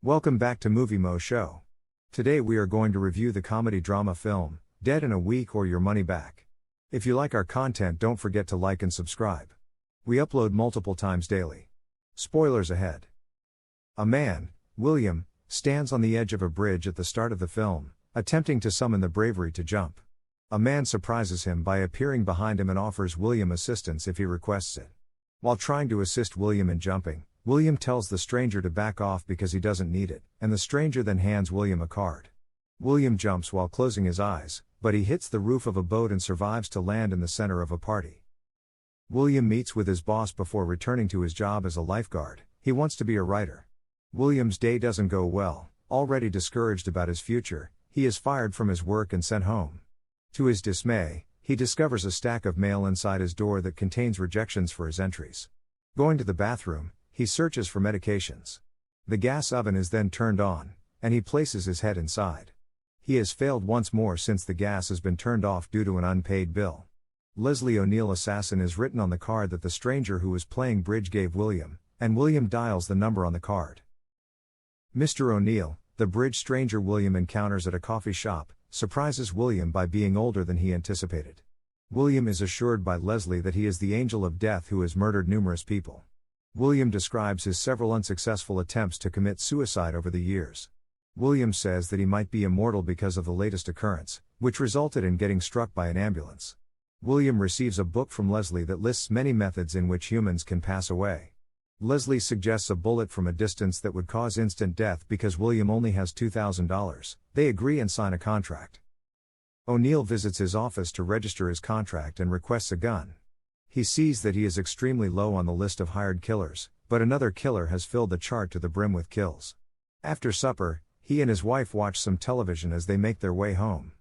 Welcome back to Movie Moshow. Today we are going to review the comedy drama film, Dead in a Week or Your Money Back. If you like our content, don't forget to like and subscribe. We upload multiple times daily. Spoilers ahead. A man, William, stands on the edge of a bridge at the start of the film, attempting to summon the bravery to jump. A man surprises him by appearing behind him and offers William assistance if he requests it. While trying to assist William in jumping, William tells the stranger to back off because he doesn't need it, and the stranger then hands William a card. William jumps while closing his eyes, but he hits the roof of a boat and survives to land in the center of a party. William meets with his boss before returning to his job as a lifeguard. He wants to be a writer. William's day doesn't go well. Already discouraged about his future, he is fired from his work and sent home. To his dismay, he discovers a stack of mail inside his door that contains rejections for his entries. Going to the bathroom, he searches for medications. The gas oven is then turned on, and he places his head inside. He has failed once more since the gas has been turned off due to an unpaid bill. Leslie O'Neill assassin is written on the card that the stranger who was playing bridge gave William, and William dials the number on the card. Mr. O'Neill, the bridge stranger William encounters at a coffee shop, surprises William by being older than he anticipated. William is assured by Leslie that he is the angel of death who has murdered numerous people. William describes his several unsuccessful attempts to commit suicide over the years. William says that he might be immortal because of the latest occurrence, which resulted in getting struck by an ambulance. William receives a book from Leslie that lists many methods in which humans can pass away. Leslie suggests a bullet from a distance that would cause instant death because William only has $2,000. They agree and sign a contract. O'Neill visits his office to register his contract and requests a gun. He sees that he is extremely low on the list of hired killers, but another killer has filled the chart to the brim with kills. After supper, he and his wife watch some television as they make their way home.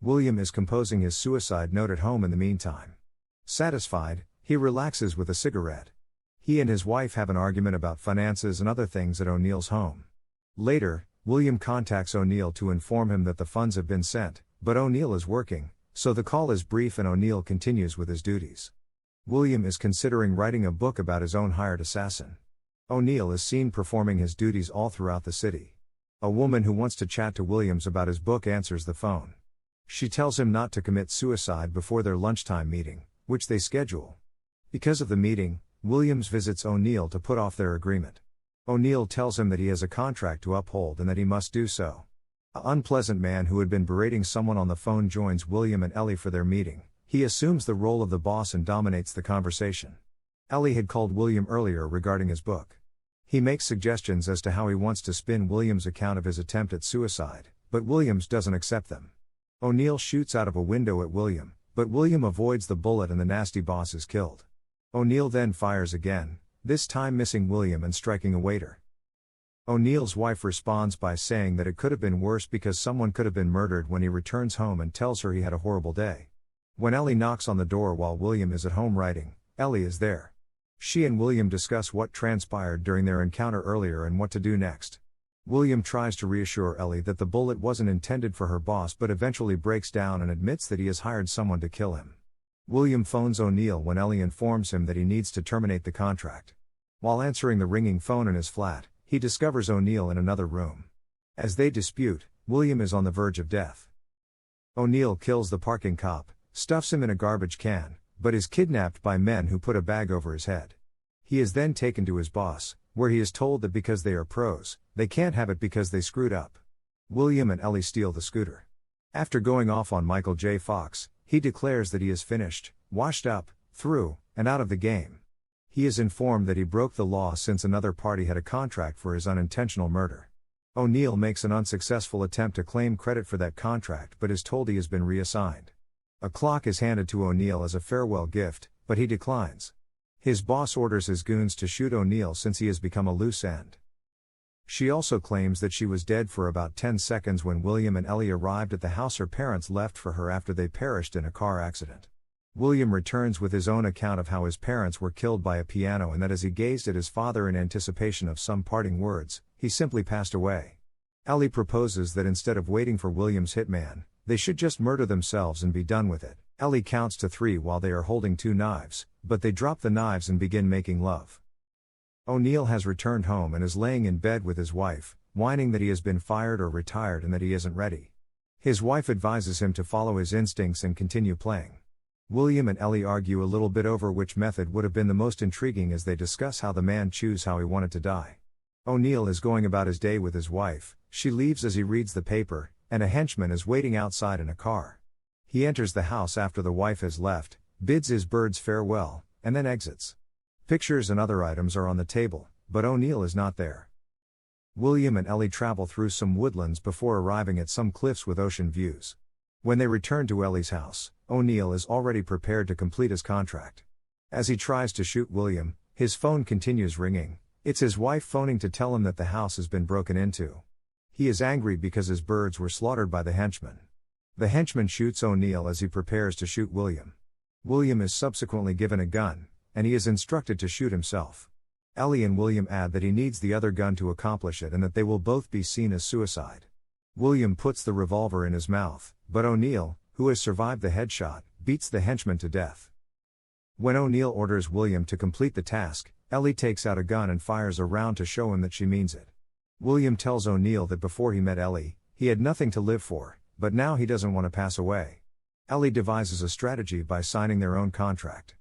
William is composing his suicide note at home in the meantime. Satisfied, he relaxes with a cigarette. He and his wife have an argument about finances and other things at O'Neill's home. Later, William contacts O'Neill to inform him that the funds have been sent, but O'Neill is working, so the call is brief and O'Neill continues with his duties. William is considering writing a book about his own hired assassin. O'Neill is seen performing his duties all throughout the city. A woman who wants to chat to Williams about his book answers the phone. She tells him not to commit suicide before their lunchtime meeting, which they schedule. Because of the meeting, Williams visits O'Neill to put off their agreement. O'Neill tells him that he has a contract to uphold and that he must do so. An unpleasant man who had been berating someone on the phone joins William and Ellie for their meeting. He assumes the role of the boss and dominates the conversation. Ellie had called William earlier regarding his book. He makes suggestions as to how he wants to spin William's account of his attempt at suicide, but Williams doesn't accept them. O'Neill shoots out of a window at William, but William avoids the bullet and the nasty boss is killed. O'Neill then fires again, this time missing William and striking a waiter. O'Neill's wife responds by saying that it could have been worse because someone could have been murdered when he returns home and tells her he had a horrible day. When Ellie knocks on the door while William is at home writing, Ellie is there. She and William discuss what transpired during their encounter earlier and what to do next. William tries to reassure Ellie that the bullet wasn't intended for her boss but eventually breaks down and admits that he has hired someone to kill him. William phones O'Neill when Ellie informs him that he needs to terminate the contract. While answering the ringing phone in his flat, he discovers O'Neill in another room. As they dispute, William is on the verge of death. O'Neill kills the parking cop, stuffs him in a garbage can, but is kidnapped by men who put a bag over his head. He is then taken to his boss, where he is told that because they are pros, they can't have it because they screwed up. William and Ellie steal the scooter. After going off on Michael J. Fox, he declares that he is finished, washed up, through, and out of the game. He is informed that he broke the law since another party had a contract for his unintentional murder. O'Neill makes an unsuccessful attempt to claim credit for that contract but is told he has been reassigned. A clock is handed to O'Neill as a farewell gift, but he declines. His boss orders his goons to shoot O'Neill since he has become a loose end. She also claims that she was dead for about 10 seconds when William and Ellie arrived at the house her parents left for her after they perished in a car accident. William returns with his own account of how his parents were killed by a piano and that as he gazed at his father in anticipation of some parting words, he simply passed away. Ellie proposes that instead of waiting for William's hitman, they should just murder themselves and be done with it. Ellie counts to 3 while they are holding 2 knives, but they drop the knives and begin making love. O'Neill has returned home and is laying in bed with his wife, whining that he has been fired or retired and that he isn't ready. His wife advises him to follow his instincts and continue playing. William and Ellie argue a little bit over which method would have been the most intriguing as they discuss how the man choose how he wanted to die. O'Neill is going about his day with his wife, she leaves as he reads the paper, and a henchman is waiting outside in a car. He enters the house after the wife has left, bids his birds farewell, and then exits. Pictures and other items are on the table, but O'Neill is not there. William and Ellie travel through some woodlands before arriving at some cliffs with ocean views. When they return to Ellie's house, O'Neill is already prepared to complete his contract. As he tries to shoot William, his phone continues ringing. It's his wife phoning to tell him that the house has been broken into. He is angry because his birds were slaughtered by the henchman. The henchman shoots O'Neill as he prepares to shoot William. William is subsequently given a gun, and he is instructed to shoot himself. Ellie and William add that he needs the other gun to accomplish it and that they will both be seen as suicide. William puts the revolver in his mouth, but O'Neill, who has survived the headshot, beats the henchman to death. When O'Neill orders William to complete the task, Ellie takes out a gun and fires a round to show him that she means it. William tells O'Neill that before he met Ellie, he had nothing to live for, but now he doesn't want to pass away. Ellie devises a strategy by signing their own contract.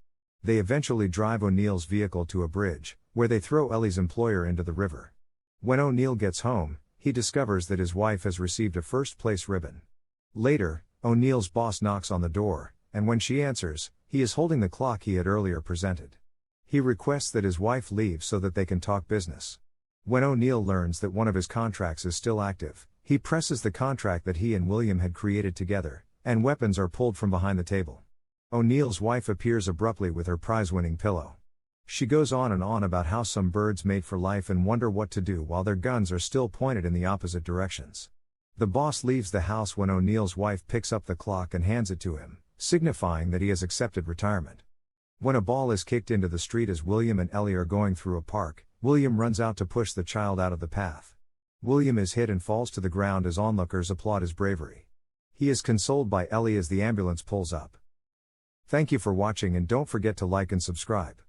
They eventually drive O'Neill's vehicle to a bridge, where they throw Ellie's employer into the river. When O'Neill gets home, he discovers that his wife has received a first-place ribbon. Later, O'Neill's boss knocks on the door, and when she answers, he is holding the clock he had earlier presented. He requests that his wife leave so that they can talk business. When O'Neill learns that one of his contracts is still active, he presses the contract that he and William had created together, and weapons are pulled from behind the table. O'Neill's wife appears abruptly with her prize-winning pillow. She goes on and on about how some birds mate for life and wonder what to do while their guns are still pointed in the opposite directions. The boss leaves the house when O'Neill's wife picks up the clock and hands it to him, signifying that he has accepted retirement. When a ball is kicked into the street as William and Ellie are going through a park, William runs out to push the child out of the path. William is hit and falls to the ground as onlookers applaud his bravery. He is consoled by Ellie as the ambulance pulls up. Thank you for watching and don't forget to like and subscribe.